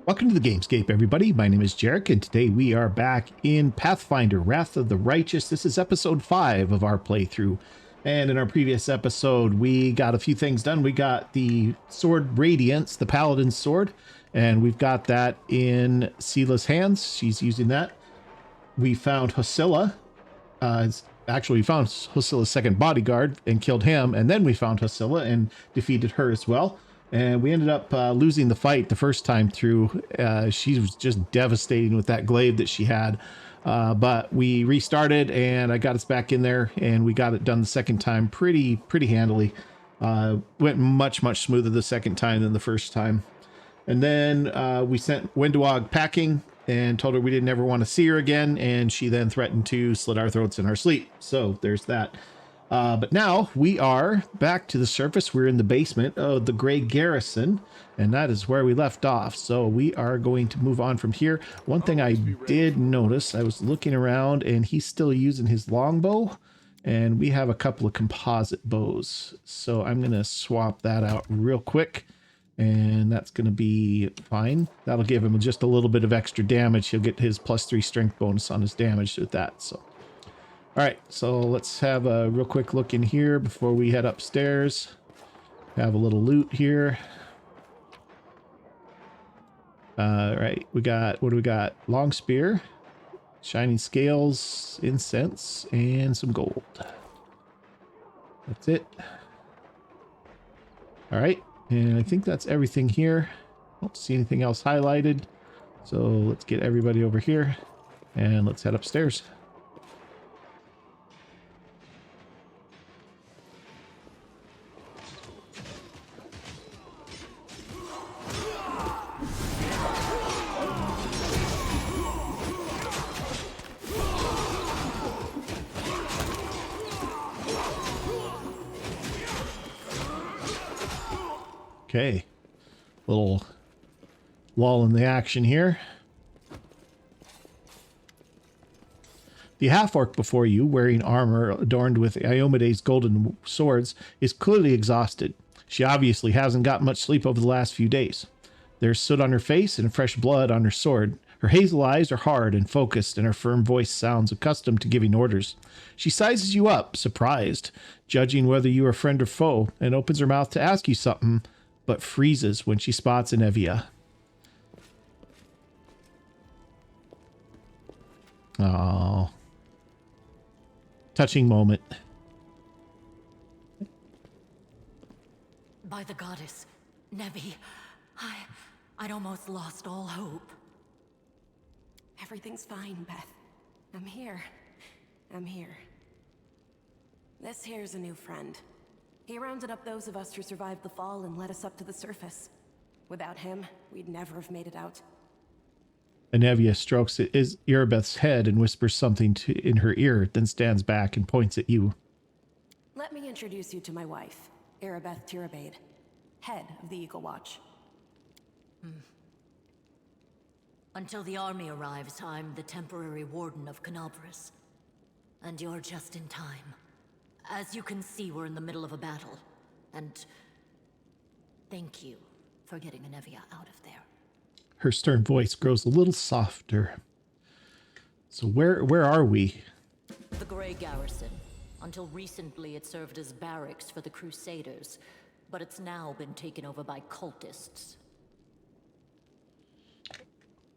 Welcome to the Gamescape, everybody. My name is Jarek, and today we are back in Pathfinder, Wrath of the Righteous. This is episode 5 of our playthrough. And in our previous episode, we got a few things done. We got the Sword Radiance, the Paladin's Sword, and we've got that in Sela's hands. She's using that. We found Hosilla. Actually, we found Hosilla's second bodyguard and killed him, and then we found Hosilla and defeated her as well. And we ended up losing the fight the first time through. She was just devastating with that glaive that she had. But we restarted and I got us back in there and we got it done the second time pretty handily. Went much smoother the second time than the first time. And then we sent Windwog packing and told her we didn't ever want to see her again. And she then threatened to slit our throats in our sleep. So there's that. But now we are back to the surface. We're in the basement of the Grey Garrison, and that is where we left off. So we are going to move on from here. One thing I did notice, I was looking around and he's still using his longbow, and we have a couple of composite bows. So I'm going to swap that out real quick, and that's going to be fine. That'll give him just a little bit of extra damage. He'll get his +3 strength bonus on his damage with that. So. All right, so let's have a real quick look in here before we head upstairs. Have a little loot here. All right, we got, what do we got? Long spear, shining scales, incense, and some gold. That's it. All right, and I think that's everything here. Don't see anything else highlighted. So let's get everybody over here and let's head upstairs. Okay, little lull in the action here. The half-orc before you, wearing armor adorned with Iomede's golden swords, is clearly exhausted. She obviously hasn't got much sleep over the last few days. There's soot on her face and fresh blood on her sword. Her hazel eyes are hard and focused, and her firm voice sounds accustomed to giving orders. She sizes you up, surprised, judging whether you are friend or foe, and opens her mouth to ask you something, but freezes when she spots Anevia. Oh, touching moment. By the goddess, Nevi, I'd almost lost all hope. Everything's fine, Beth. I'm here. This here's a new friend. He rounded up those of us who survived the fall and led us up to the surface. Without him, we'd never have made it out. Anevia strokes Erebeth's head and whispers something in her ear, then stands back and points at you. Let me introduce you to my wife, Erebeth Tirabade, head of the Eagle Watch. Until the army arrives, I'm the temporary warden of Canabras. And you're just in time. As you can see, we're in the middle of a battle, and thank you for getting Anevia out of there. Her stern voice grows a little softer. So where are we? The Grey Garrison. Until recently, it served as barracks for the Crusaders, but it's now been taken over by cultists.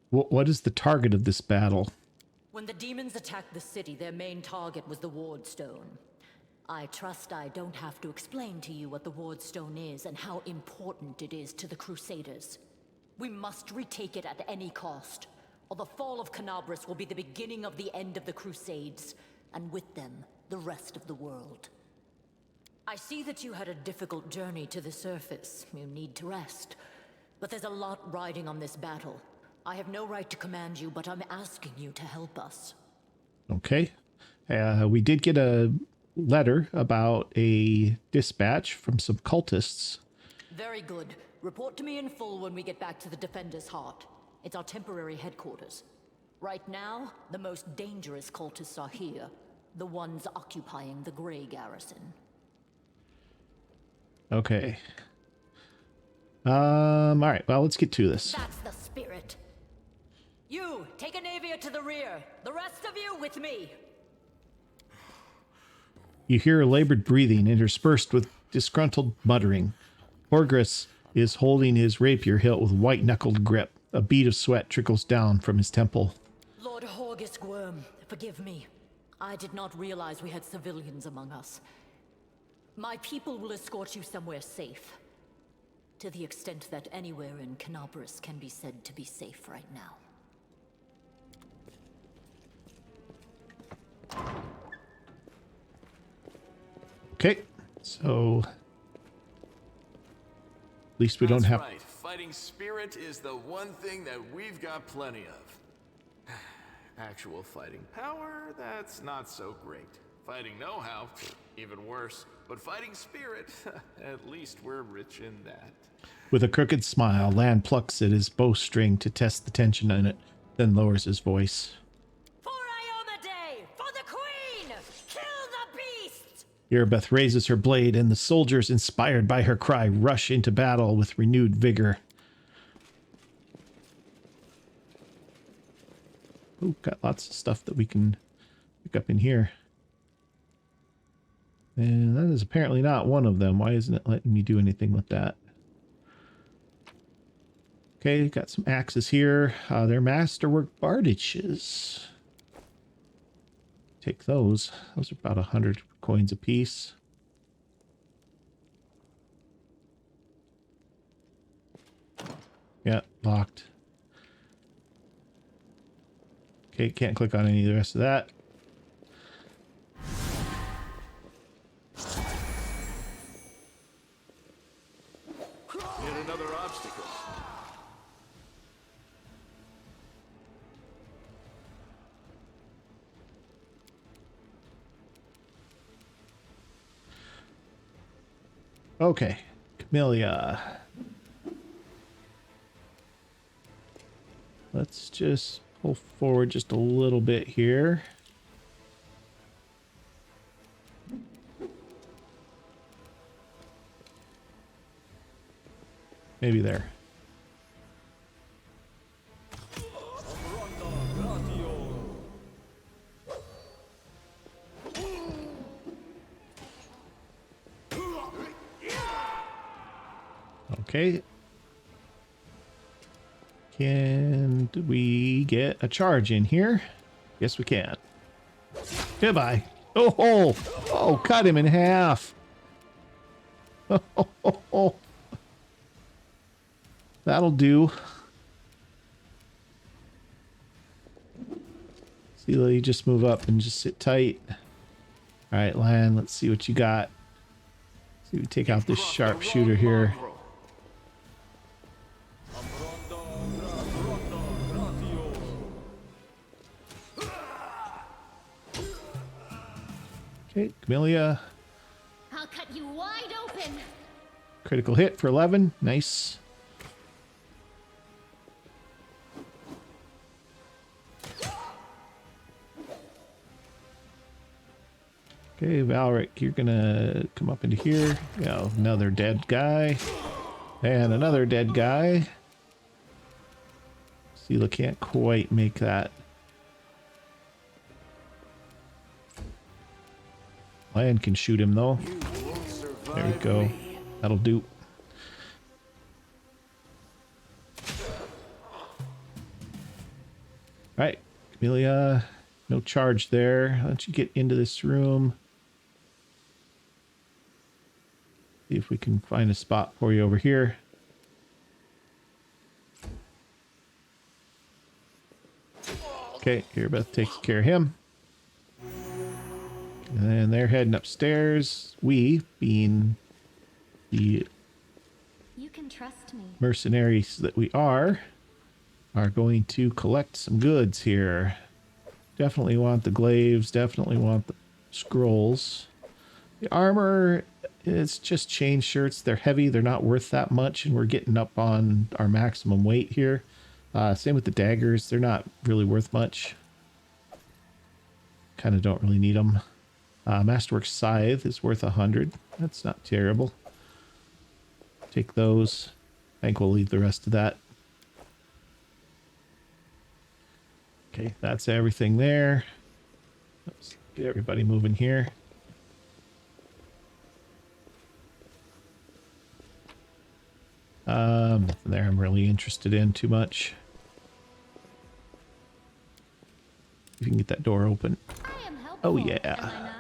What is the target of this battle? When the demons attacked the city, their main target was the Wardstone. I trust I don't have to explain to you what the Wardstone is and how important it is to the Crusaders. We must retake it at any cost, or the fall of Canabras will be the beginning of the end of the Crusades, and with them, the rest of the world. I see that you had a difficult journey to the surface. You need to rest. But there's a lot riding on this battle. I have no right to command you, but I'm asking you to help us. Okay. We did get a letter about a dispatch from some cultists. Very good. Report to me in full when we get back to the Defender's Heart. It's our temporary headquarters. Right now, the most dangerous cultists are here. The ones occupying the Grey Garrison. Okay. All right, well, let's get to this. That's the spirit. You, take a Navia to the rear. The rest of you with me. You hear labored breathing interspersed with disgruntled muttering. Horgrus is holding his rapier hilt with white-knuckled grip. A bead of sweat trickles down from his temple. Lord Horgus Gwyrm, forgive me. I did not realize we had civilians among us. My people will escort you somewhere safe. To the extent that anywhere in Canopus can be said to be safe right now. Okay, so at least we don't have. Right. Fighting spirit is the one thing that we've got plenty of. Actual fighting power, that's not so great. Fighting know-how, even worse. But fighting spirit, at least we're rich in that. With a crooked smile, Lan plucks at his bowstring to test the tension in it, then lowers his voice. For Iona Day! For the Queen! Kill the beast! Erebeth raises her blade, and the soldiers, inspired by her cry, rush into battle with renewed vigor. Ooh, got lots of stuff that we can pick up in here. And that is apparently not one of them. Why isn't it letting me do anything with that? Okay, got some axes here. They're masterwork bardages. Take those. Those are about 100 coins apiece. Yeah, locked. Okay, can't click on any of the rest of that. Hit another obstacle. Okay, Camellia. Let's just pull forward just a little bit here. Maybe there. Okay. Can we get a charge in here? Yes, we can. Goodbye. Oh, oh, cut him in half. Oh, that'll do. Sela, you just move up and just sit tight. All right, Lan, let's see what you got. See if we take out this sharpshooter here. Okay, Camellia. I'll cut you wide open. Critical hit for 11. Nice. Okay, Valric, you're gonna come up into here. Yeah, another dead guy. And another dead guy. Sela can't quite make that. Lan can shoot him though. There we go. That'll do. Alright, Camellia. No charge there. Why don't you get into this room? See if we can find a spot for you over here. Okay, Erebeth takes care of him. And then they're heading upstairs. We, being the You can trust me. mercenaries that we are going to collect some goods here. Definitely want the glaives, definitely want the scrolls. The armor, it's just chain shirts. They're heavy, they're not worth that much, and we're getting up on our maximum weight here. Same with the daggers, they're not really worth much. Kind of don't really need them. Masterwork Scythe is worth 100. That's not terrible. Take those. I think we'll leave the rest of that. Okay, that's everything there. Let's get everybody moving here. Nothing there I'm really interested in too much. You can get that door open. I am helpful, Oh am yeah. I not?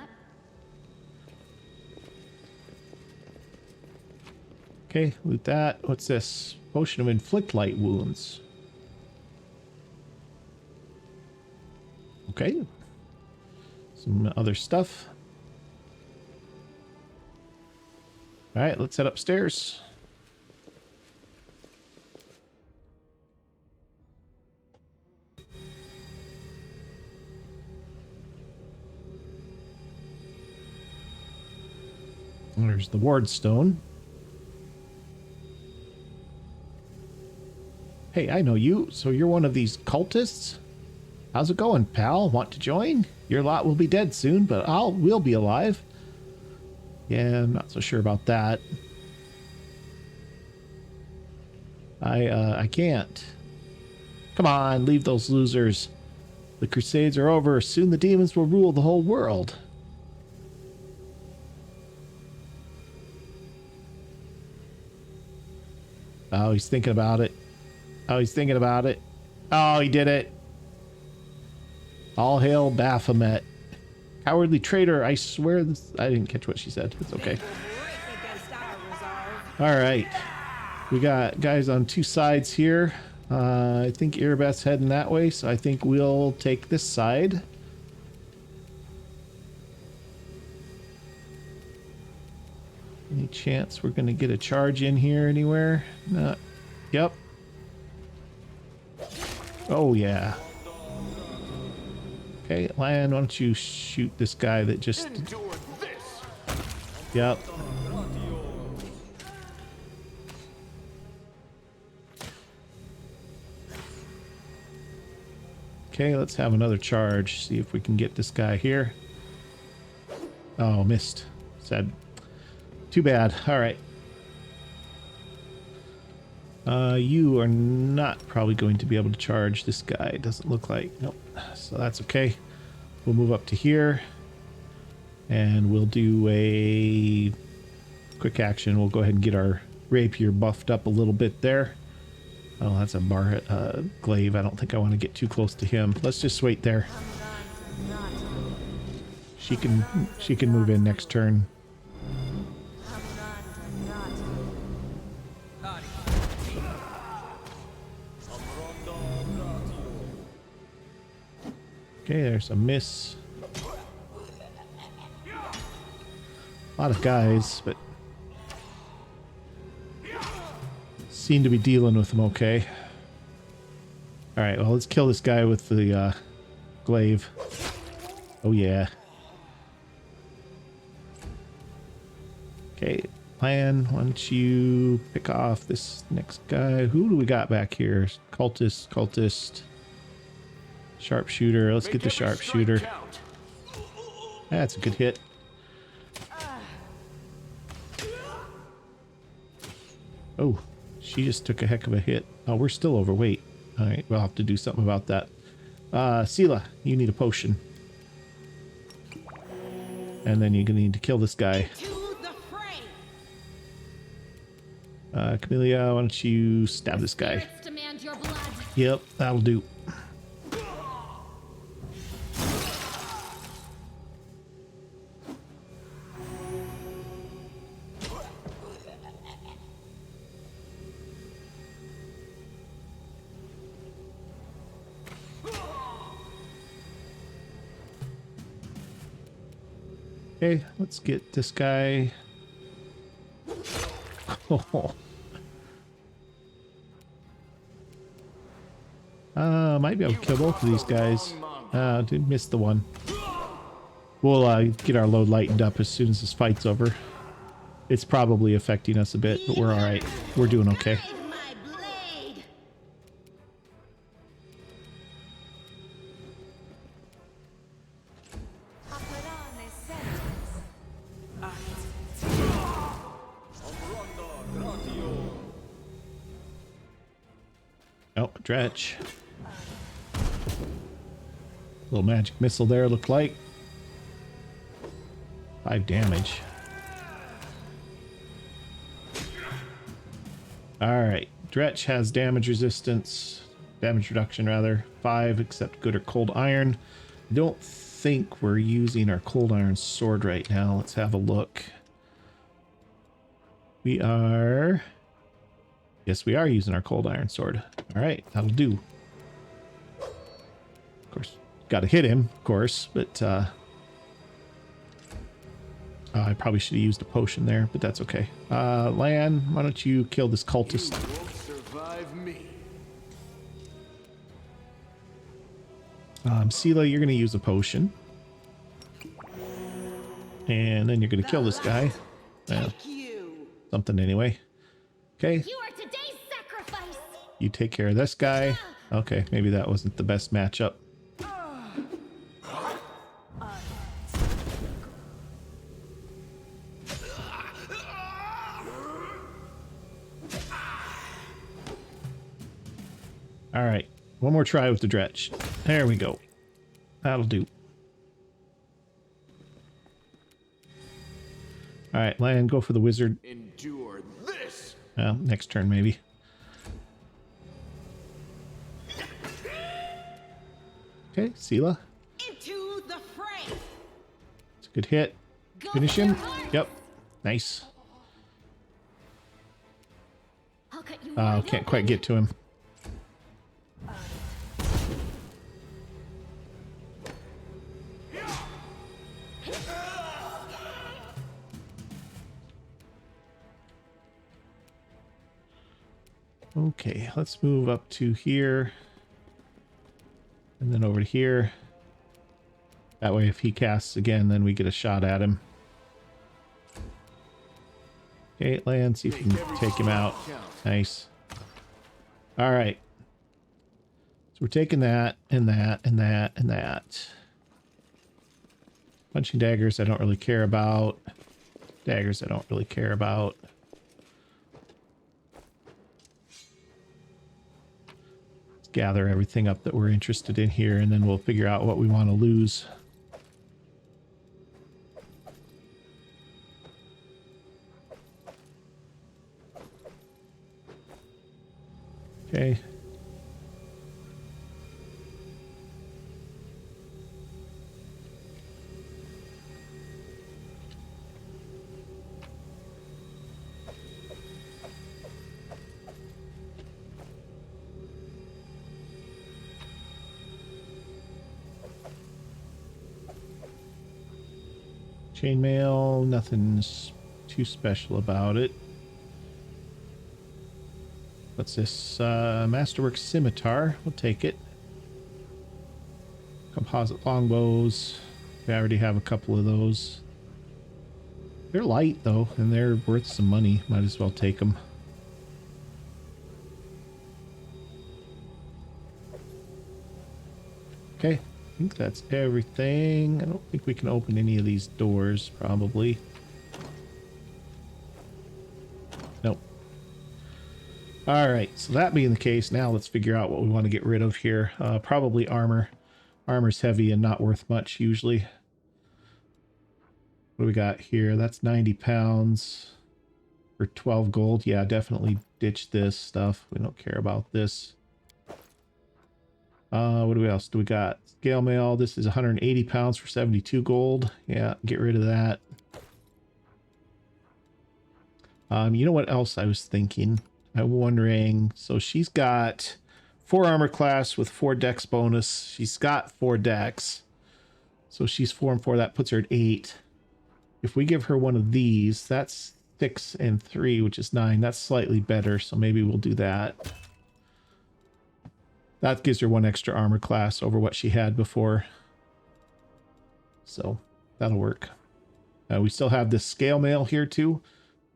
Okay, loot that. What's this? Potion of inflict light wounds. Okay. Some other stuff. All right, let's head upstairs. There's the ward stone. Hey, I know you. So you're one of these cultists? How's it going, pal? Want to join? Your lot will be dead soon, but we'll be alive. Yeah, I'm not so sure about that. I can't. Come on, leave those losers. The Crusades are over. Soon the demons will rule the whole world. Oh, he's thinking about it. Oh, he's thinking about it. Oh, he did it. All hail Baphomet. Cowardly traitor, I swear this... I didn't catch what she said. It's okay. Alright. We got guys on two sides here. I think Irabeth's heading that way, so I think we'll take this side. Any chance we're going to get a charge in here anywhere? No. Yep. Oh, yeah. Okay, Lion, why don't you shoot this guy that just... Yep. Okay, let's have another charge. See if we can get this guy here. Oh, missed. Sad. Too bad. All right. You are not probably going to be able to charge this guy. It doesn't look like. Nope. So that's okay. We'll move up to here. And we'll do a quick action. We'll go ahead and get our rapier buffed up a little bit there. Oh, that's a glaive. I don't think I want to get too close to him. Let's just wait there. She can move in next turn. Okay, there's a miss. A lot of guys, but seem to be dealing with them okay. Alright, well, let's kill this guy with the glaive. Oh, yeah. Okay, plan. Why don't you pick off this next guy? Who do we got back here? Cultist. Sharpshooter. Let's get the sharpshooter. That's a good hit. Oh, she just took a heck of a hit. Oh, we're still overweight. All right, we'll have to do something about that. Sela, you need a potion. And then you're going to need to kill this guy. Camellia, why don't you stab this guy? Yep, that'll do. Okay, let's get this guy. Oh. Might be able to kill both of these guys. Did miss the one. We'll get our load lightened up as soon as this fight's over. It's probably affecting us a bit, but we're alright. We're doing okay. Oh, dretch. Little magic missile there, looked like. 5 damage. Alright. Dretch has damage resistance. Damage reduction, rather. 5, except good or cold iron. I don't think we're using our cold iron sword right now. Let's have a look. We are... Yes, we are using our cold iron sword. Alright, that'll do. Of course, gotta hit him, of course, but I probably should have used a potion there, but that's okay. Lan, why don't you kill this cultist? You won't survive me. Sela, you're gonna use a potion. And then you're gonna kill this guy. Well, something anyway. Okay. You are today's sacrifice. You take care of this guy. Okay, maybe that wasn't the best matchup. All right, one more try with the dretch. There we go. That'll do. All right, Lan, go for the wizard. Endure this. Well, next turn maybe. Okay, Sela. Into the fray. It's a good hit. Finish him. Yep. Nice. I'll cut you Can't quite get to him. Okay, let's move up to here. And then over to here. That way if he casts again, then we get a shot at him. Okay, Lan, see if you can take him out. Nice. Alright. So we're taking that, and that, and that, and that. Punching daggers I don't really care about. Daggers I don't really care about. Let's gather everything up that we're interested in here, and then we'll figure out what we want to lose. Okay. Chainmail, nothing's too special about it. What's this? Masterwork Scimitar. We'll take it. Composite longbows. We already have a couple of those. They're light, though, and they're worth some money. Might as well take them. Okay. I think that's everything. I don't think we can open any of these doors, probably. Nope. Alright, so that being the case, now let's figure out what we want to get rid of here. Probably armor. Armor's heavy and not worth much, usually. What do we got here? That's 90 pounds for 12 gold. Yeah, definitely ditch this stuff. We don't care about this. What do we else do we got? Scale mail. This is 180 pounds for 72 gold. Yeah, get rid of that. You know what else I was thinking? I'm wondering, so she's got 4 armor class with 4 dex bonus. She's got 4 dex. So she's 4 and 4. That puts her at 8. If we give her one of these, that's 6 and 3, which is 9. That's slightly better, so maybe we'll do that. That gives her 1 extra armor class over what she had before. So that'll work. We still have this scale mail here too,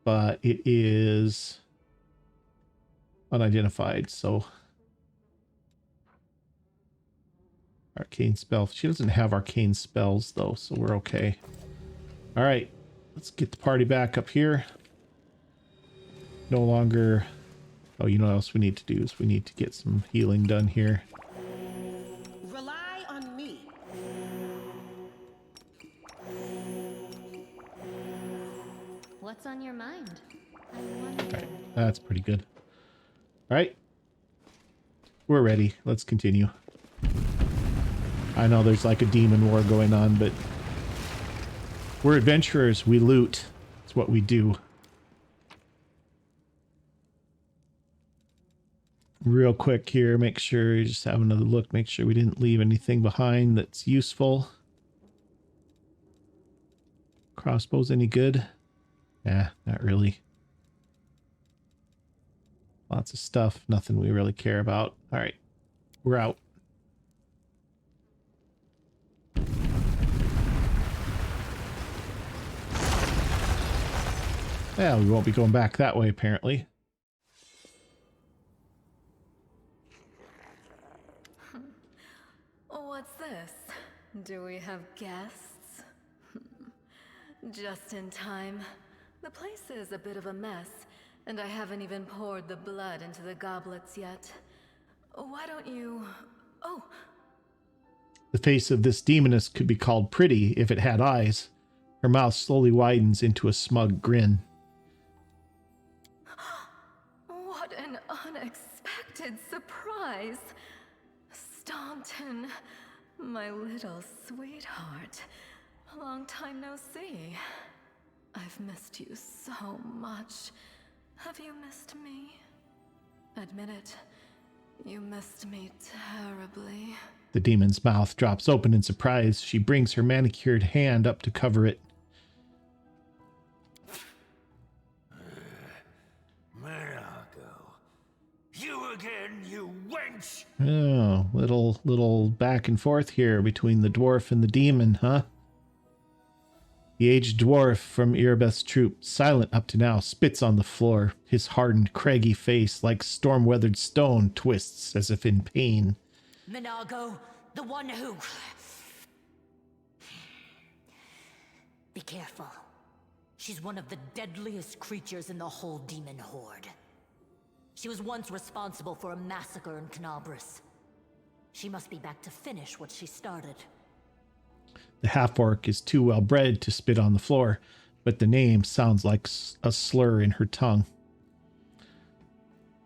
but it is unidentified. So arcane spell. She doesn't have arcane spells though, so we're okay. All right, let's get the party back up here. No longer... Oh, you know what else we need to do is we need to get some healing done here. Rely on me. That's pretty good. All right. We're ready. Let's continue. I know there's like a demon war going on, but we're adventurers. We loot. It's what we do. Real quick here, make sure you just have another look. Make sure we didn't leave anything behind that's useful. Crossbows any good? Yeah, not really. Lots of stuff. Nothing we really care about. All right, we're out. Yeah, we won't be going back that way, apparently. What's this? Do we have guests? Just in time. The place is a bit of a mess, and I haven't even poured the blood into the goblets yet. Why don't you... Oh! The face of this demoness could be called pretty if it had eyes. Her mouth slowly widens into a smug grin. What an unexpected surprise! Staunton, my little sweetheart. Long time no see. I've missed you so much. Have you missed me? Admit it, you missed me terribly. The demon's mouth drops open in surprise. She brings her manicured hand up to cover it. You again, you wench! Oh, little back and forth here between the dwarf and the demon, huh? The aged dwarf from Erebeth's troop, silent up to now, spits on the floor. His hardened, craggy face, like storm-weathered stone, twists as if in pain. Minago, the one who... Be careful. She's one of the deadliest creatures in the whole demon horde. She was once responsible for a massacre in Knabris. She must be back to finish what she started. The half-orc is too well-bred to spit on the floor, but the name sounds like a slur in her tongue.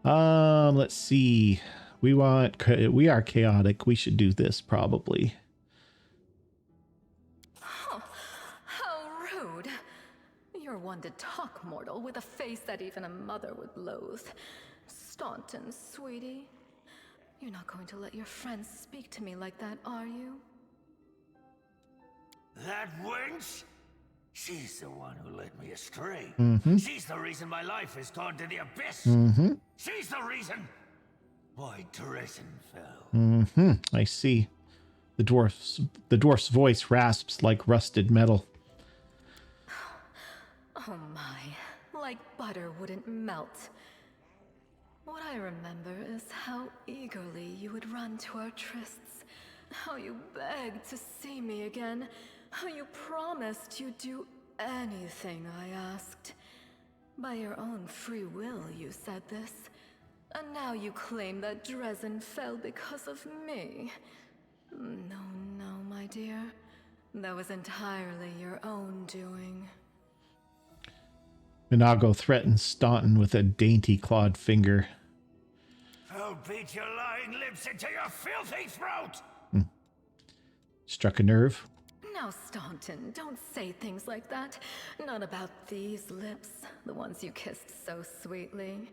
Let's see. We are chaotic. We should do this probably. Oh, how rude. You're one to talk, mortal, with a face that even a mother would loathe. Staunton, sweetie. You're not going to let your friends speak to me like that, are you? That wench? She's the one who led me astray. Mm-hmm. She's the reason my life is torn to the abyss. Mm-hmm. She's the reason why Dresden fell. Mm-hmm. I see. The dwarf's voice rasps like rusted metal. Oh my, like butter wouldn't melt. What I remember is how eagerly you would run to our trysts, how you begged to see me again, how you promised you'd do anything I asked. By your own free will, you said this. And now you claim that Dresden fell because of me. No, my dear. That was entirely your own doing. Minago threatens Staunton with a dainty clawed finger. I'll beat your lying lips into your filthy throat! Struck a nerve. Now, Staunton, don't say things like that. Not about these lips, the ones you kissed so sweetly.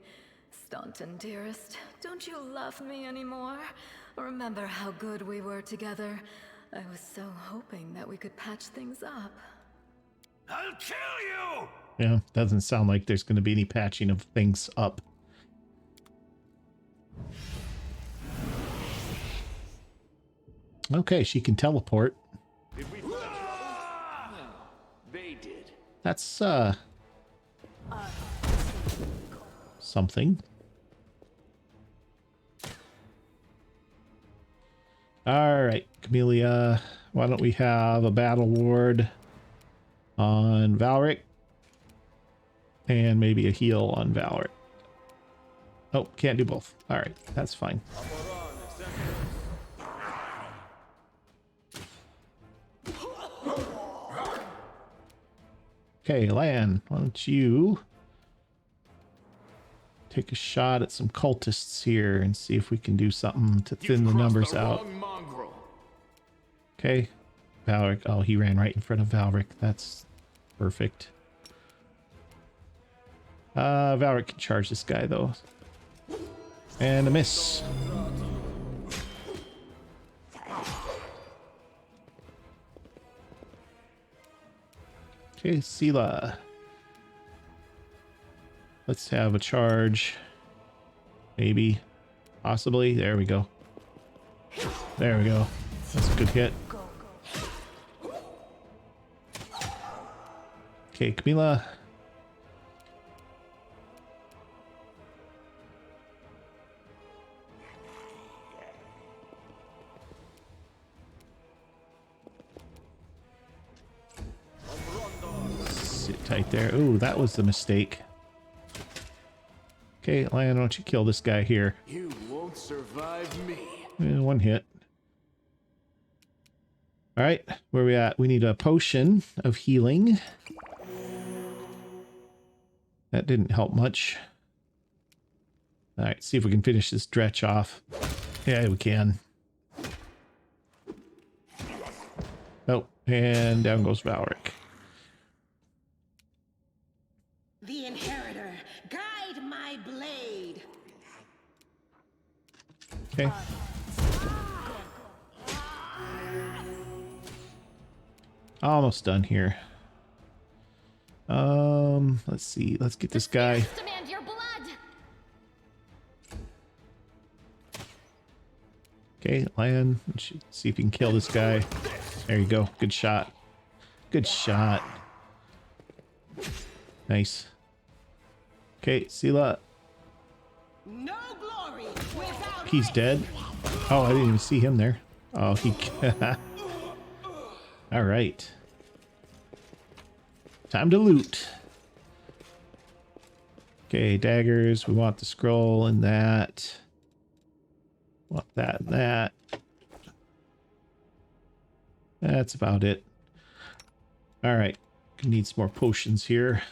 Staunton, dearest, don't you love me anymore? Remember how good we were together? I was so hoping that we could patch things up. I'll kill you! Yeah, doesn't sound like there's going to be any patching of things up. Okay, she can teleport. Did we find you? No, they did. That's, something. All right, Camellia, why don't we have a battle ward on Valric and maybe a heal on Valric. Oh, can't do both. All right, that's fine. Okay, Lan, why don't you take a shot at some cultists here and see if we can do something to thin the numbers out. Okay. Valric. Oh, he ran right in front of Valric. That's perfect. Valric can charge this guy, though. And a miss. Okay, Sela. Let's have a charge. Maybe. Possibly. There we go. There we go. That's a good hit. Okay, Camila. Sit tight there. Ooh, that was the mistake. Okay, Lion, why don't you kill this guy here? You won't survive me. One hit. All right, where we at? We need a potion of healing. That didn't help much. All right, see if we can finish this dretch off. Yeah, we can. Oh, and down goes Valric. The Inheritor, guide my blade. Okay. Almost done here. Let's see. Let's get this guy. Demand your blood. Okay, Lion. See if you can kill this guy. There you go. Good shot. Good shot. Nice. Okay, Sela. No glory without He's dead. Oh, I didn't even see him there. Oh, he... All right. Time to loot. Okay, daggers. We want the scroll and that. Want that and that. That's about it. All right. Need some more potions here.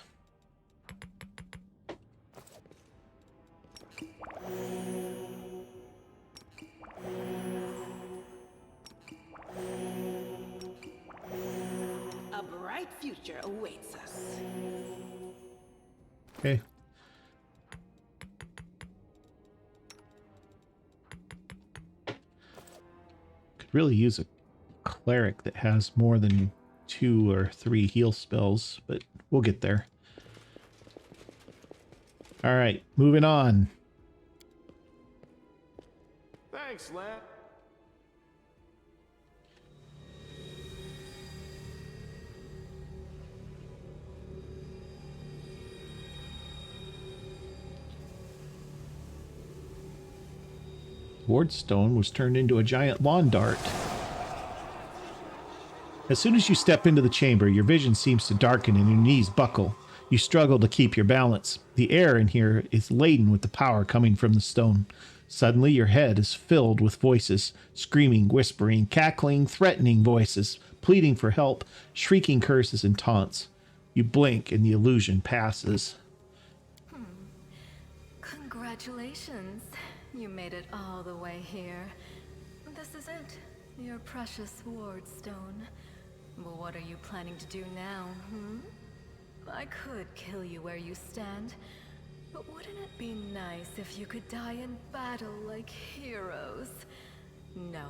a bright future awaits us. Okay. Could really use a cleric that has more than 2 or 3 heal spells, but we'll get there. All right, moving on. Thanks, Len. Wardstone was turned into a giant lawn dart. As soon as you step into the chamber, your vision seems to darken and your knees buckle. You struggle to keep your balance. The air in here is laden with the power coming from the stone. Suddenly, your head is filled with voices, screaming, whispering, cackling, threatening voices, pleading for help, shrieking curses and taunts. You blink and the illusion passes. Congratulations. You made it all the way here. This is it. Your precious Wardstone. But what are you planning to do now, I could kill you where you stand, but wouldn't it be nice if you could die in battle like heroes? No.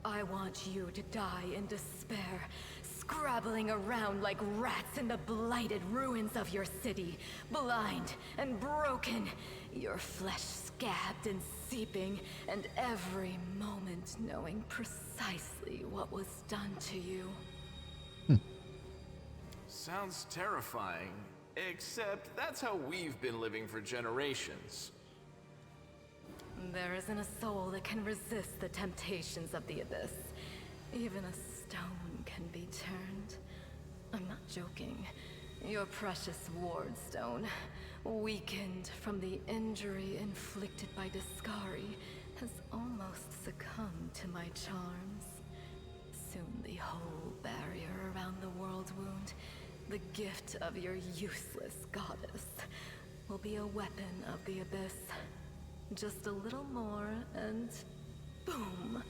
I want you to die in despair, scrabbling around like rats in the blighted ruins of your city, blind and broken, your flesh scabbed and seeping, and every moment knowing precisely what was done to you. Sounds terrifying, except that's how we've been living for generations. There isn't a soul that can resist the temptations of the abyss. Even a stone can be turned. I'm not joking. Your precious Wardstone, weakened from the injury inflicted by Discari, has almost succumbed to my charms. Soon the whole barrier around the world wound, the gift of your useless goddess, will be a weapon of the abyss. Just a little more and boom.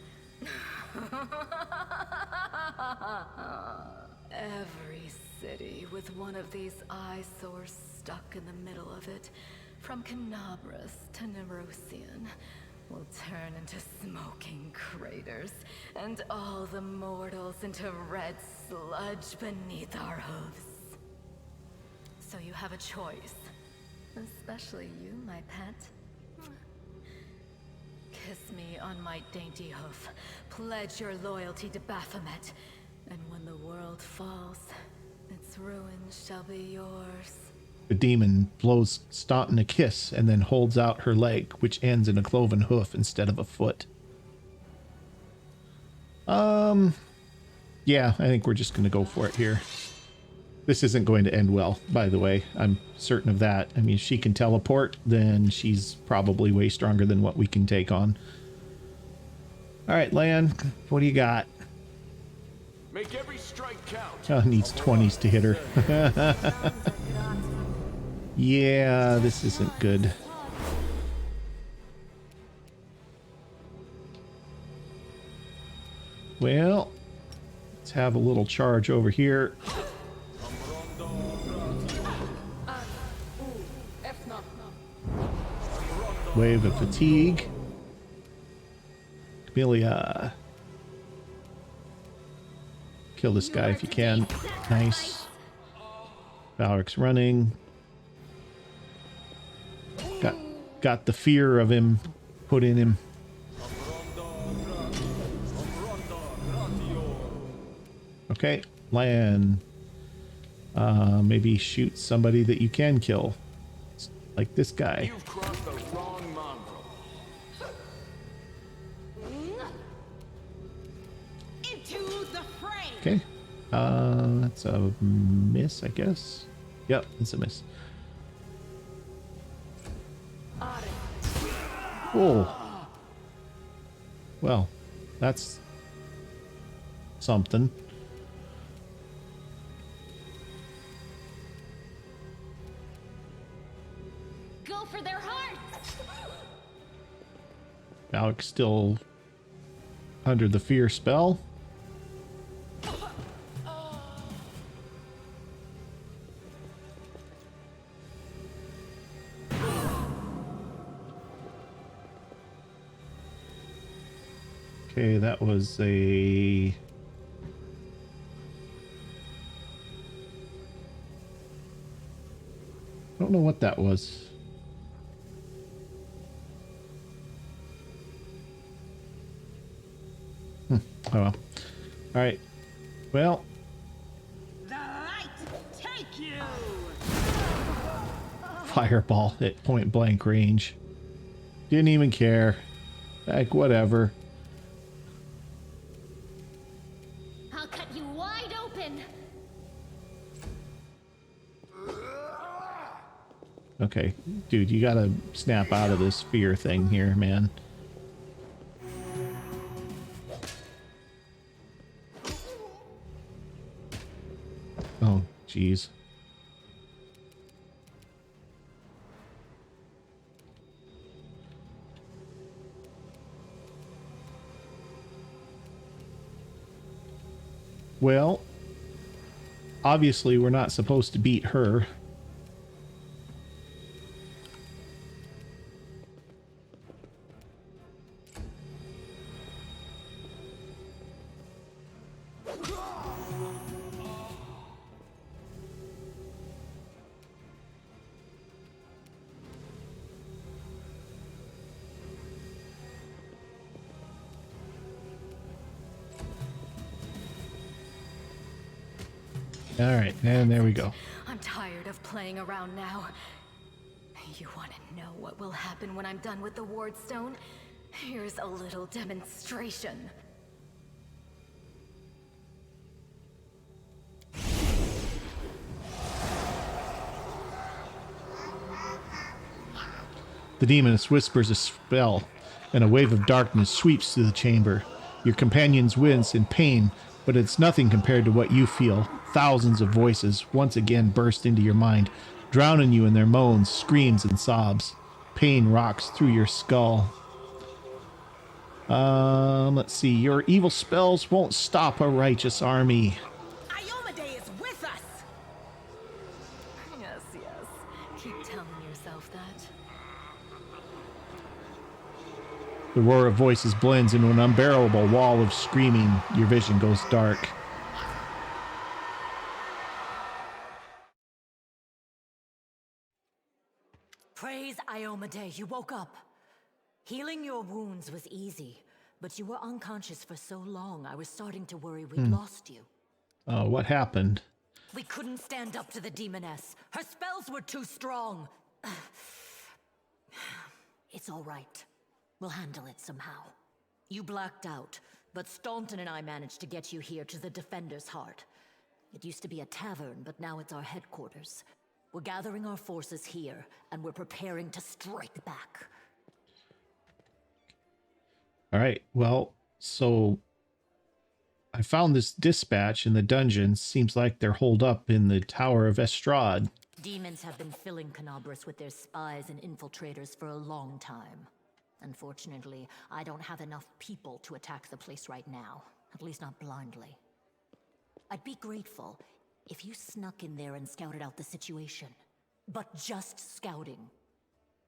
Every city with one of these eyesores stuck in the middle of it, from Canabras to Nerosian, will turn into smoking craters, and all the mortals into red sludge beneath our hooves. So you have a choice. Especially you, my pet. Kiss me on my dainty hoof. Pledge your loyalty to Baphomet. And when the world falls, its ruins shall be yours. The demon blows Staunton a kiss and then holds out her leg, which ends in a cloven hoof instead of a foot. Yeah, I think we're just going to go for it here. This isn't going to end well, by the way. I'm certain of that. I mean, if she can teleport, then she's probably way stronger than what we can take on. All right, Lan, what do you got? Make every strike count. Oh, needs 20s to hit her. Yeah, this isn't good. Well, let's have a little charge over here. Wave of fatigue. Camellia. Kill this guy if you can. Nice. Valric's running. Got the fear of him put in him. Okay, Lan. Maybe shoot somebody that you can kill. Like this guy. You've crossed the wrong mongrel. Into the fray. Okay. That's a miss, I guess. Yep, it's a miss. Oh. Well, that's something. Go for their hearts! Alex still under the fear spell. Okay, that was a... I don't know what that was. Oh well. All right. Well. The light take you. Fireball at point blank range. Didn't even care. Like, whatever. I'll cut you wide open. Okay, dude, you gotta snap out of this fear thing here, man. Oh, jeez. Well, obviously we're not supposed to beat her. All right, and there we go. I'm tired of playing around now. You want to know what will happen when I'm done with the Wardstone? Here's a little demonstration. The Demoness whispers a spell, and a wave of darkness sweeps through the chamber. Your companions wince in pain, but it's nothing compared to what you feel. Thousands of voices once again burst into your mind. drowning you in their moans, screams, and sobs. Pain rocks through your skull. Let's see. Your evil spells won't stop a righteous army. Iomade is with us! Yes, yes. Keep telling yourself that. The roar of voices blends into an unbearable wall of screaming. Your vision goes dark. Praise Iomade, you woke up. Healing your wounds was easy, but you were unconscious for so long, I was starting to worry we'd lost you. What happened? We couldn't stand up to the Demoness. Her spells were too strong. It's all right. We'll handle it somehow. You blacked out, but Staunton and I managed to get you here to the Defender's Heart. It used to be a tavern, but now it's our headquarters. We're gathering our forces here, and we're preparing to strike back. All right. Well, so I found this dispatch in the dungeon. Seems like they're holed up in the Tower of Estrad. Demons have been filling Canabras with their spies and infiltrators for a long time. Unfortunately, I don't have enough people to attack the place right now. At least not blindly. I'd be grateful if you snuck in there and scouted out the situation. But just scouting.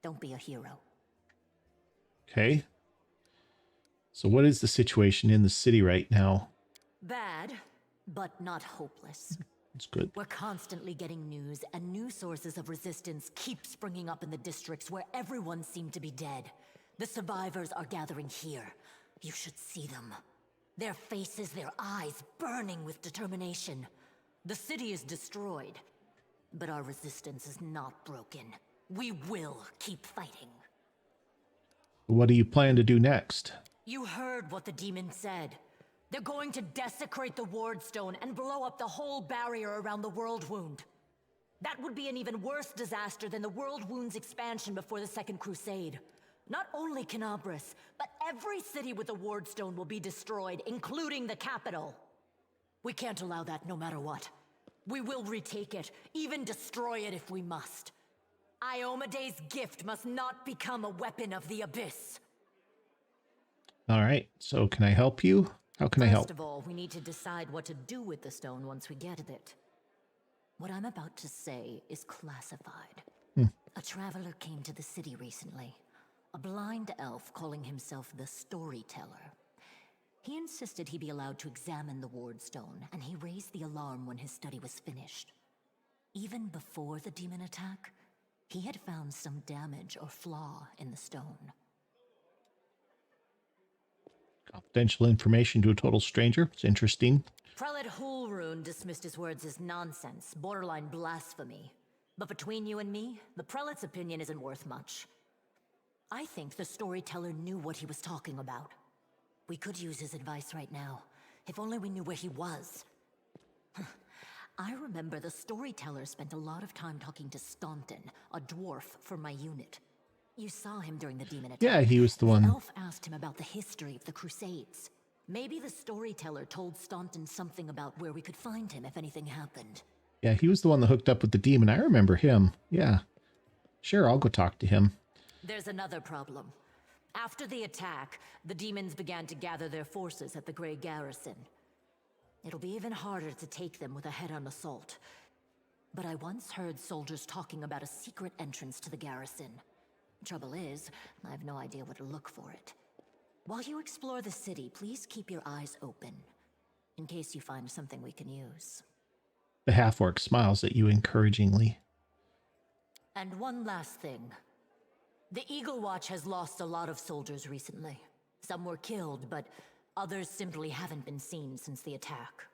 Don't be a hero. Okay. So what is the situation in the city right now? Bad, but not hopeless. It's good. We're constantly getting news, and new sources of resistance keep springing up in the districts where everyone seemed to be dead. The survivors are gathering here. You should see them. Their faces, their eyes burning with determination. The city is destroyed, but our resistance is not broken. We will keep fighting. What do you plan to do next? You heard what the demon said. They're going to desecrate the Wardstone and blow up the whole barrier around the World Wound. That would be an even worse disaster than the World Wound's expansion before the Second Crusade. Not only Canabras, but every city with a Wardstone will be destroyed, including the capital. We can't allow that no matter what. We will retake it, even destroy it if we must. Iomade's gift must not become a weapon of the Abyss. All right. So can I help you? How can I help? First of all, we need to decide what to do with the stone once we get it. What I'm about to say is classified. A traveler came to the city recently. A blind elf calling himself the Storyteller. He insisted he be allowed to examine the Wardstone, and he raised the alarm when his study was finished. Even before the demon attack, he had found some damage or flaw in the stone. Confidential information to a total stranger. It's interesting. Prelate Hulrune dismissed his words as nonsense, borderline blasphemy. But between you and me, the prelate's opinion isn't worth much. I think the Storyteller knew what he was talking about. We could use his advice right now, if only we knew where he was. I remember the Storyteller spent a lot of time talking to Staunton, a dwarf from my unit. You saw him during the demon attack. Yeah, he was the one. The elf asked him about the history of the Crusades. Maybe the Storyteller told Staunton something about where we could find him if anything happened. Yeah, he was the one that hooked up with the demon. I remember him. Yeah. Sure, I'll go talk to him. There's another problem. After the attack, the demons began to gather their forces at the Grey Garrison. It'll be even harder to take them with a head-on assault. But I once heard soldiers talking about a secret entrance to the garrison. Trouble is, I have no idea where to look for it. While you explore the city, please keep your eyes open, in case you find something we can use. The half-orc smiles at you encouragingly. And one last thing. The Eagle Watch has lost a lot of soldiers recently. Some were killed, but others simply haven't been seen since the attack.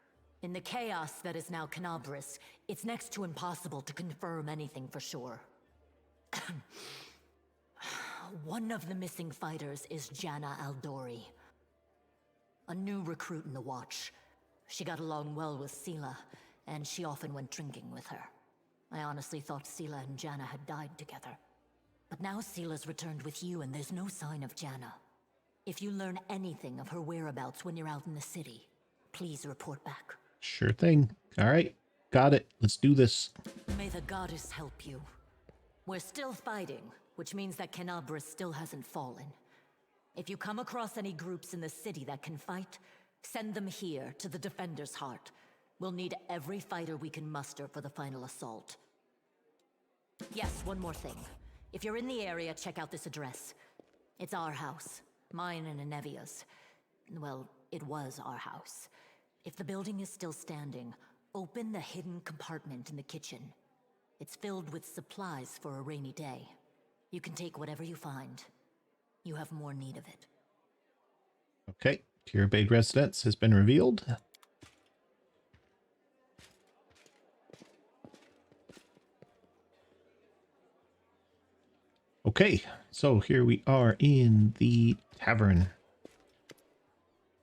In the chaos that is now Canabras, it's next to impossible to confirm anything for sure. One of the missing fighters is Jana Aldori, a new recruit in the Watch. She got along well with Sela, and she often went drinking with her. I honestly thought Sela and Jana had died together. But now Sela's returned with you, and there's no sign of Jana. If you learn anything of her whereabouts when you're out in the city, please report back. Sure thing. All right. Got it. Let's do this. May the goddess help you. We're still fighting, which means that Kenabra still hasn't fallen. If you come across any groups in the city that can fight, send them here to the Defender's Heart. We'll need every fighter we can muster for the final assault. Yes, one more thing. If you're in the area, check out this address. It's our house. Mine and Anevia's. Well, it was our house. If the building is still standing, open the hidden compartment in the kitchen. It's filled with supplies for a rainy day. You can take whatever you find. You have more need of it. Okay. Tierabade residence has been revealed. Okay, so here we are in the tavern.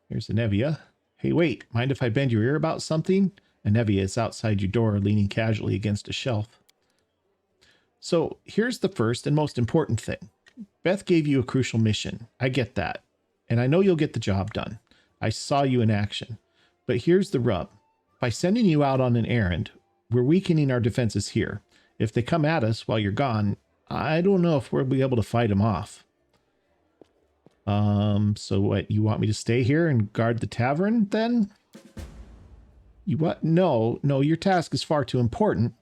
Here's Anevia. Hey, wait, mind if I bend your ear about something? Anevia is outside your door, leaning casually against a shelf. So here's the first and most important thing. Beth gave you a crucial mission. I get that. And I know you'll get the job done. I saw you in action. But here's the rub. By sending you out on an errand, we're weakening our defenses here. If they come at us while you're gone, I don't know if we'll be able to fight them off. So what, you want me to stay here and guard the tavern then? You what? No, your task is far too important.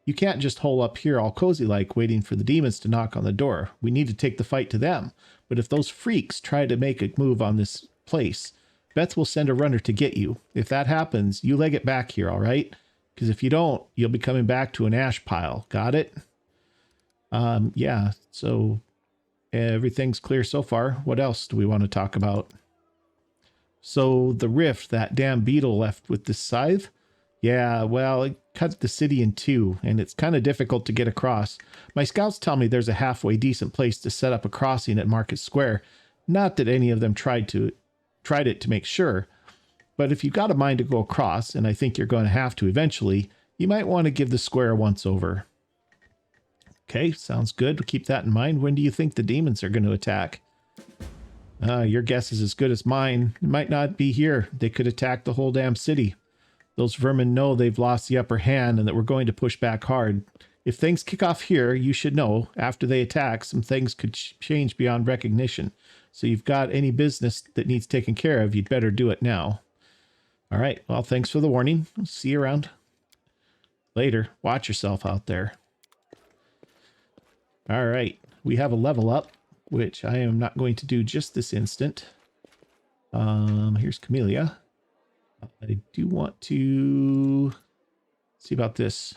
You can't just hole up here all cozy like waiting for the demons to knock on the door. We need to take the fight to them. But if those freaks try to make a move on this place, Beth will send a runner to get you. If that happens, you leg it back here, all right? Because if you don't, you'll be coming back to an ash pile. Got it? Yeah, so everything's clear so far. What else do we want to talk about? So the rift that damn beetle left with this scythe? Yeah, well, it cut the city in two, and it's kind of difficult to get across. My scouts tell me there's a halfway decent place to set up a crossing at Market Square. Not that any of them tried it to make sure, but if you've got a mind to go across, and I think you're going to have to eventually, you might want to give the square a once over. Okay, sounds good. We'll keep that in mind. When do you think the demons are going to attack? Your guess is as good as mine. It might not be here. They could attack the whole damn city. Those vermin know they've lost the upper hand and that we're going to push back hard. If things kick off here, you should know, after they attack, some things could change beyond recognition. So you've got any business that needs taken care of, you'd better do it now. All right, well, thanks for the warning. I'll see you around. Later. Watch yourself out there. All right, we have a level up, which I am not going to do just this instant. Here's Camellia. I do want to see about this.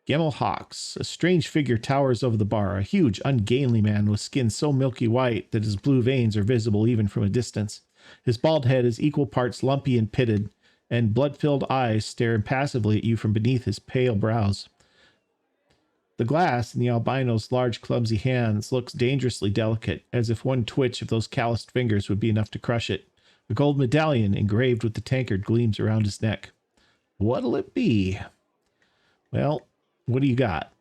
Gamel Hawks. A strange figure towers over the bar. A huge, ungainly man with skin so milky white that his blue veins are visible even from a distance. His bald head is equal parts lumpy and pitted, and blood-filled eyes stare impassively at you from beneath his pale brows. The glass in the albino's large, clumsy hands looks dangerously delicate, as if one twitch of those calloused fingers would be enough to crush it. A gold medallion engraved with the tankard gleams around his neck. What'll it be? Well, what do you got?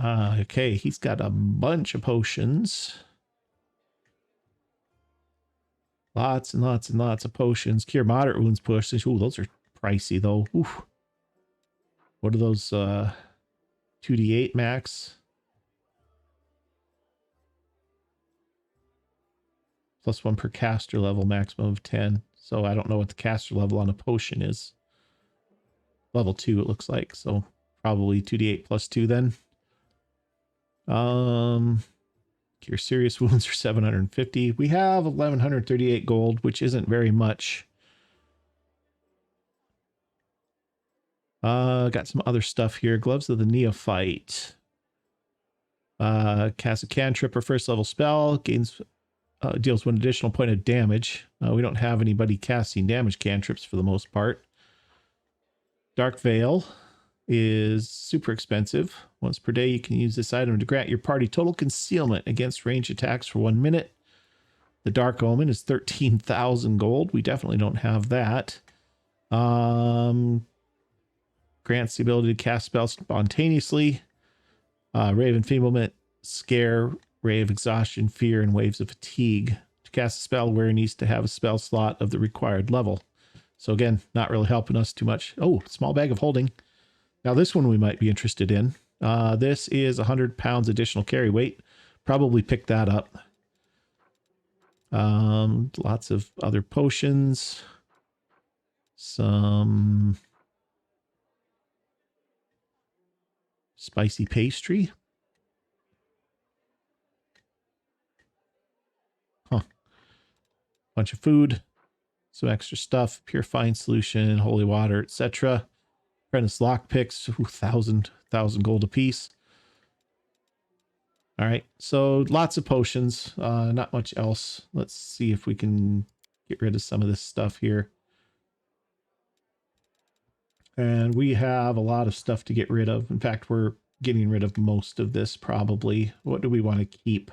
Okay, he's got a bunch of potions. Lots and lots and lots of potions. Cure moderate wounds potions. Ooh, those are pricey though. Oof. What are those? 2d8 max. +1 per caster level, maximum of 10. So I don't know what the caster level on a potion is. Level 2 it looks like. So probably 2d8 +2 then. Cure serious wounds are 750. We have 1138 gold, which isn't very much. Got some other stuff here. Gloves of the Neophyte. Cast a cantrip or first level spell. Gains deals 1 additional point of damage. We don't have anybody casting damage cantrips for the most part. Dark Veil is super expensive. Once per day, you can use this item to grant your party total concealment against ranged attacks for 1 minute. The Dark Omen is 13,000 gold. We definitely don't have that. Grants the ability to cast spells spontaneously. Ray of Enfeeblement, Scare, Ray of Exhaustion, Fear, and Waves of Fatigue. To cast a spell, wearer needs to have a spell slot of the required level. So again, not really helping us too much. Oh, small bag of holding. Now this one we might be interested in. This is 100 pounds additional carry weight. Probably pick that up. Lots of other potions. Some spicy pastry. Huh. Bunch of food. Some extra stuff. Purifying solution, holy water, etc. Apprentice lockpicks. 1,000 gold apiece. All right, so lots of potions, not much else. Let's see if we can get rid of some of this stuff here. And we have a lot of stuff to get rid of. In fact, we're getting rid of most of this probably. What do we want to keep?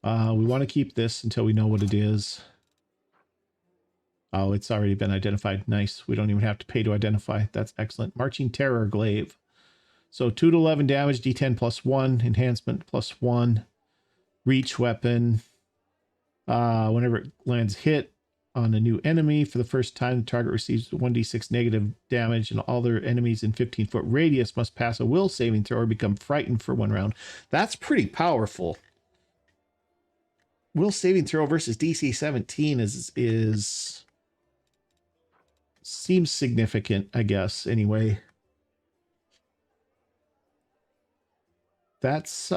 We want to keep this until we know what it is. Oh, it's already been identified. Nice. We don't even have to pay to identify. That's excellent. Marching Terror Glaive. So 2 to 11 damage, D10 plus 1, enhancement plus 1, reach weapon. Whenever it lands hit on a new enemy for the first time, the target receives 1d6 negative damage, and all their enemies in 15-foot radius must pass a will saving throw or become frightened for 1 round. That's pretty powerful. Will saving throw versus DC 17 is seems significant, I guess, anyway. That's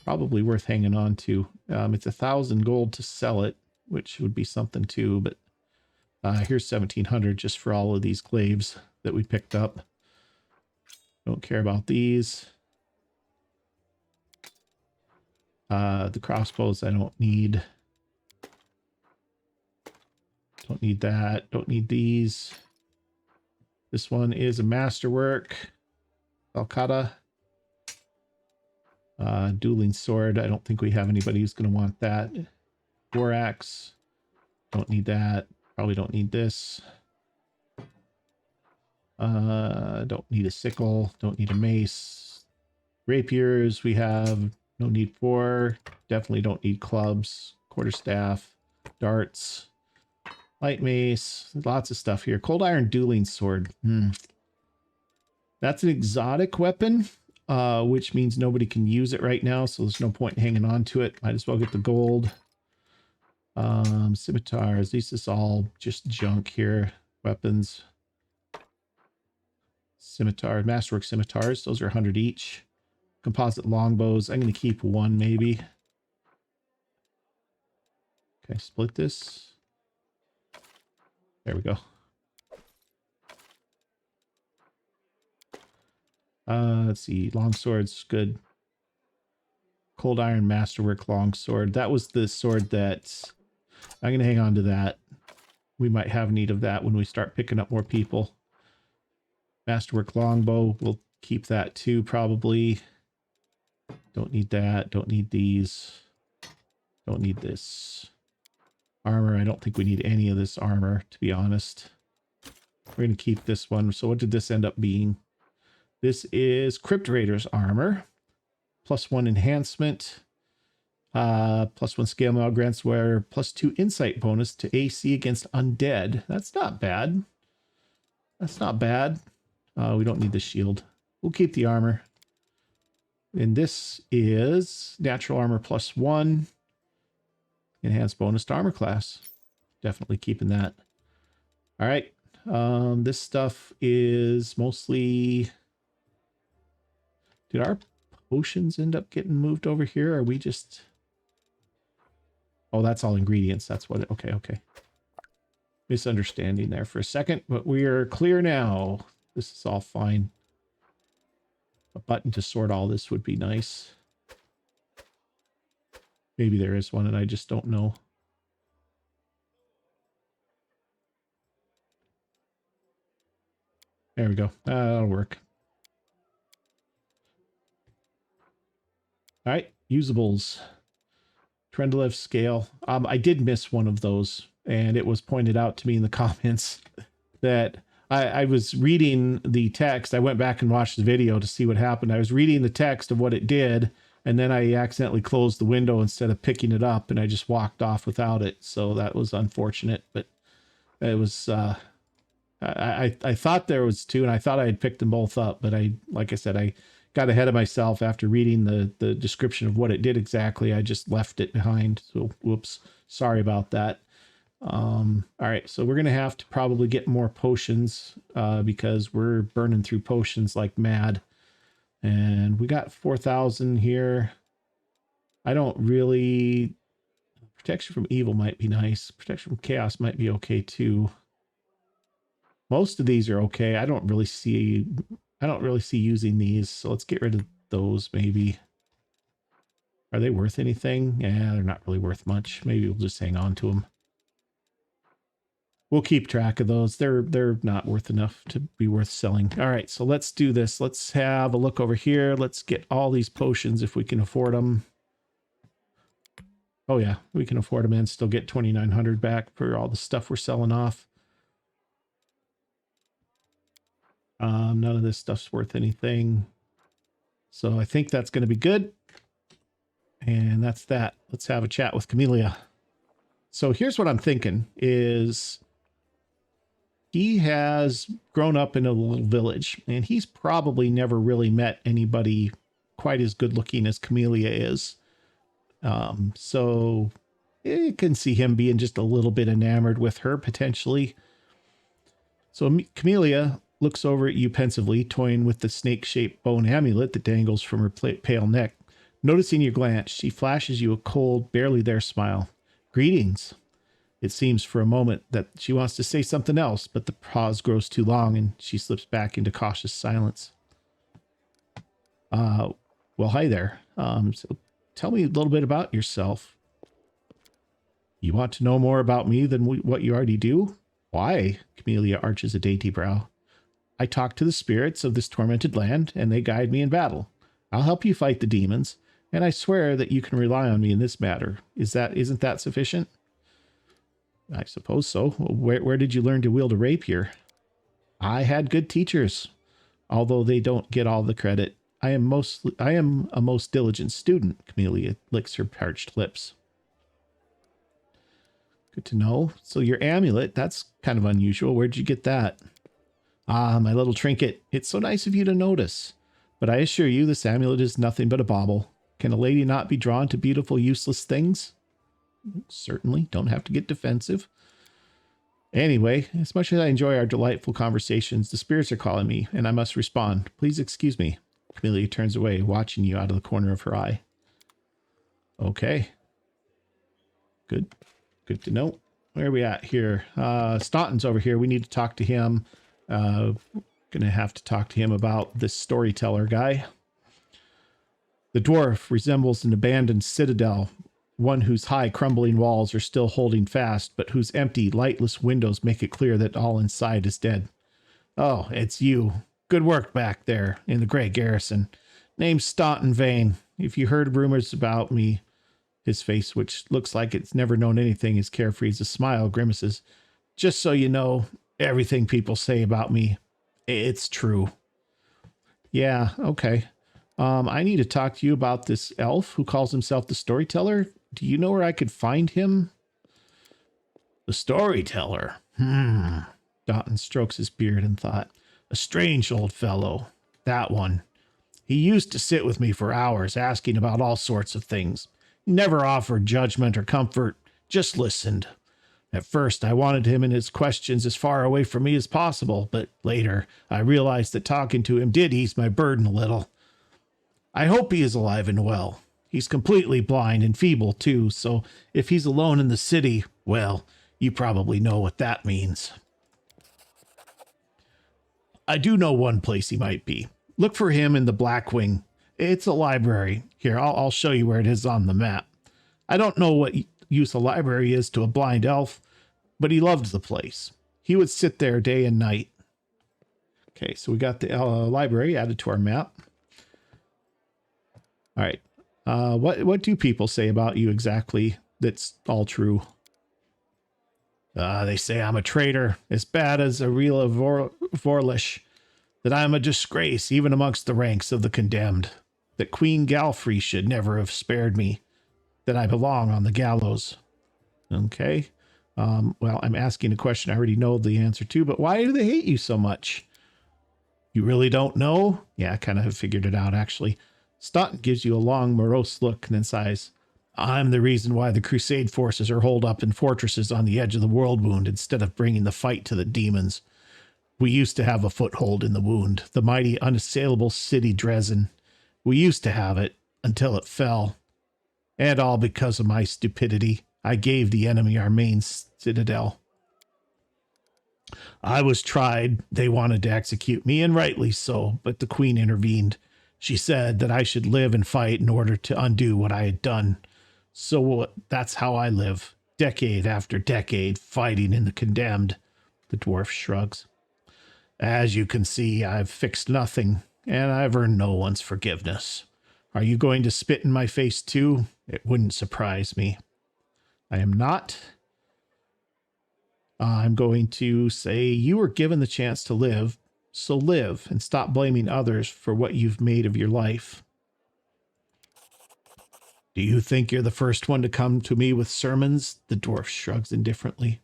probably worth hanging on to. It's 1,000 gold to sell it, which would be something too, but here's 1,700 just for all of these glaives that we picked up. Don't care about these. The crossbows I don't need. Don't need that. Don't need these. This one is a masterwork. Alcata. Dueling sword. I don't think we have anybody who's going to want that. War axe. Don't need that. Probably don't need this. Don't need a sickle. Don't need a mace. Rapiers we have no need for. Definitely don't need clubs. Quarterstaff. Darts. Light mace. Lots of stuff here. Cold iron dueling sword. That's an exotic weapon. Which means nobody can use it right now, so there's no point in hanging on to it. Might as well get the gold. Scimitars. These is all just junk here. Weapons. Scimitar. Masterwork scimitars. Those are 100 each. Composite longbows. I'm going to keep one maybe. Okay, split this. There we go. Let's see. Longsword's good. Cold iron masterwork longsword. That was the sword that I'm going to hang on to that. We might have need of that when we start picking up more people. Masterwork longbow. We'll keep that too, probably. Don't need that. Don't need these. Don't need this. Armor. I don't think we need any of this armor, to be honest. We're going to keep this one. So what did this end up being? This is Crypt Raider's armor. +1 enhancement. +1 scale mail grants where +2 insight bonus to AC against undead. That's not bad. That's not bad. We don't need the shield. We'll keep the armor. And this is natural armor +1. Enhanced bonus to armor class. Definitely keeping that. All right. This stuff is mostly... Did our potions end up getting moved over here? Or are we just... Oh, that's all ingredients. That's what it... Okay. Misunderstanding there for a second, but we are clear now. This is all fine. A button to sort all this would be nice. Maybe there is one and I just don't know. There we go. That'll work. All right, usables. Trendlev scale. I did miss one of those, and it was pointed out to me in the comments that I was reading the text. I went back and watched the video to see what happened. I was reading the text of what it did, And then I accidentally closed the window instead of picking it up, and I just walked off without it. So that was unfortunate, but it was, I thought there was two, and I thought I had picked them both up, but like I said, I got ahead of myself after reading the description of what it did exactly. I just left it behind. So whoops, sorry about that. All right, so we're gonna have to probably get more potions because we're burning through potions like mad, and we got 4,000 here. I don't really. Protection from evil might be nice. Protection from chaos might be okay too. Most of these are okay. I don't really see using these, so let's get rid of those maybe. Are they worth anything? Yeah, they're not really worth much. Maybe we'll just hang on to them. We'll keep track of those. They're not worth enough to be worth selling. All right, so let's do this. Let's have a look over here. Let's get all these potions if we can afford them. Oh yeah, we can afford them and still get 2,900 back for all the stuff we're selling off. None of this stuff's worth anything. So I think that's going to be good. And that's that. Let's have a chat with Camellia. So here's what I'm thinking is he has grown up in a little village, and he's probably never really met anybody quite as good looking as Camellia is. So you can see him being just a little bit enamored with her potentially. So Camellia looks over at you pensively, toying with the snake-shaped bone amulet that dangles from her pale neck. Noticing your glance, she flashes you a cold, barely there smile. Greetings. It seems for a moment that she wants to say something else, but the pause grows too long and she slips back into cautious silence. Well, hi there. So tell me a little bit about yourself. You want to know more about me than what you already do? Why? Camellia arches a dainty brow. I talk to the spirits of this tormented land, and they guide me in battle. I'll help you fight the demons, and I swear that you can rely on me in this matter. Isn't that sufficient? I suppose so. Where did you learn to wield a rapier? I had good teachers, although they don't get all the credit. I am a most diligent student. Camellia licks her parched lips. Good to know. So your amulet, that's kind of unusual. Where'd you get that? Ah, my little trinket. It's so nice of you to notice. But I assure you, this amulet is nothing but a bauble. Can a lady not be drawn to beautiful, useless things? Certainly. Don't have to get defensive. Anyway, as much as I enjoy our delightful conversations, the spirits are calling me, and I must respond. Please excuse me. Camellia turns away, watching you out of the corner of her eye. Okay. Good. Good to know. Where are we at here? Staunton's over here. We need to talk to him. Gonna have to talk to him about this storyteller guy. The dwarf resembles an abandoned citadel, one whose high crumbling walls are still holding fast, but whose empty, lightless windows make it clear that all inside is dead. Oh, it's you. Good work back there in the Great Garrison. Name's Staunton Vane. If you heard rumors about me, his face, which looks like it's never known anything, is carefree as a smile grimaces. Just so you know, everything people say about me, it's true. Yeah, okay. I need to talk to you about this elf who calls himself the Storyteller. Do you know where I could find him? The Storyteller? Staunton strokes his beard in thought. A strange old fellow. That one. He used to sit with me for hours, asking about all sorts of things. He never offered judgment or comfort, just listened. At first, I wanted him and his questions as far away from me as possible, but later, I realized that talking to him did ease my burden a little. I hope he is alive and well. He's completely blind and feeble, too, so if he's alone in the city, well, you probably know what that means. I do know one place he might be. Look for him in the Black Wing. It's a library. Here, I'll show you where it is on the map. I don't know what use a library is to a blind elf, but he loved the place. He would sit there day and night. Okay, so we got the library added to our map. All right. What do people say about you exactly that's all true? They say I'm a traitor, as bad as a real Vorlish, that I'm a disgrace even amongst the ranks of the condemned. that Queen Galfrey should never have spared me, that I belong on the gallows. Okay. Well, I'm asking a question I already know the answer to, but why do they hate you so much? You really don't know? Yeah, I kind of figured it out, actually. Staunton gives you a long, morose look and then sighs. I'm the reason why the Crusade forces are holed up in fortresses on the edge of the world wound instead of bringing the fight to the demons. We used to have a foothold in the wound, the mighty, unassailable city Dresden. We used to have it until it fell. And all because of my stupidity. I gave the enemy our main citadel. I was tried. They wanted to execute me, and rightly so, but the queen intervened. She said that I should live and fight in order to undo what I had done. So that's how I live, decade after decade, fighting in the condemned. The dwarf shrugs. As you can see, I've fixed nothing, and I've earned no one's forgiveness. Are you going to spit in my face too? It wouldn't surprise me. I am not. I'm going to say you were given the chance to live, so live and stop blaming others for what you've made of your life. Do you think you're the first one to come to me with sermons? The dwarf shrugs indifferently.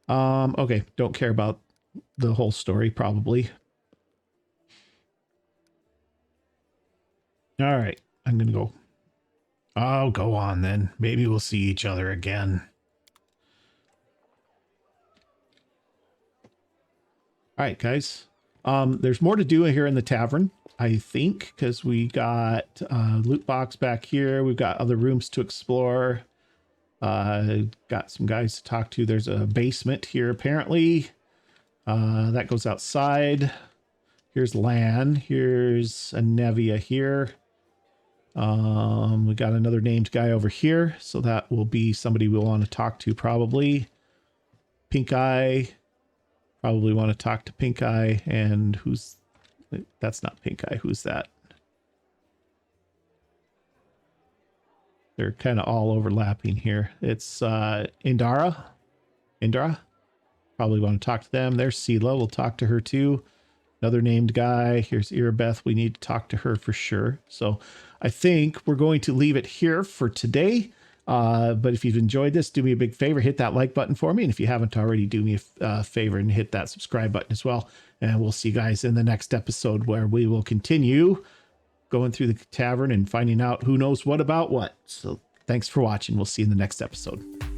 Okay, don't care about the whole story, probably. All right, I'm going to go. Oh, go on then. Maybe we'll see each other again. All right, guys. There's more to do here in the tavern, I think, because we got loot box back here. We've got other rooms to explore. Got some guys to talk to. There's a basement here, apparently. That goes outside. Here's Lan. Here's a Nevia here. We got another named guy over here, so that will be somebody we'll want to talk to probably. Pink Eye. Probably want to talk to Pink Eye, and who's... That's not Pink Eye. Who's that? They're kind of all overlapping here. It's Indra. Probably want to talk to them. There's Sela. We'll talk to her too. Another named guy. Here's Irabeth. We need to talk to her for sure. So I think we're going to leave it here for today. But if you've enjoyed this, do me a big favor, hit that like button for me. And if you haven't already, do me a favor and hit that subscribe button as well. And we'll see you guys in the next episode where we will continue going through the tavern and finding out who knows what about what. So thanks for watching. We'll see you in the next episode.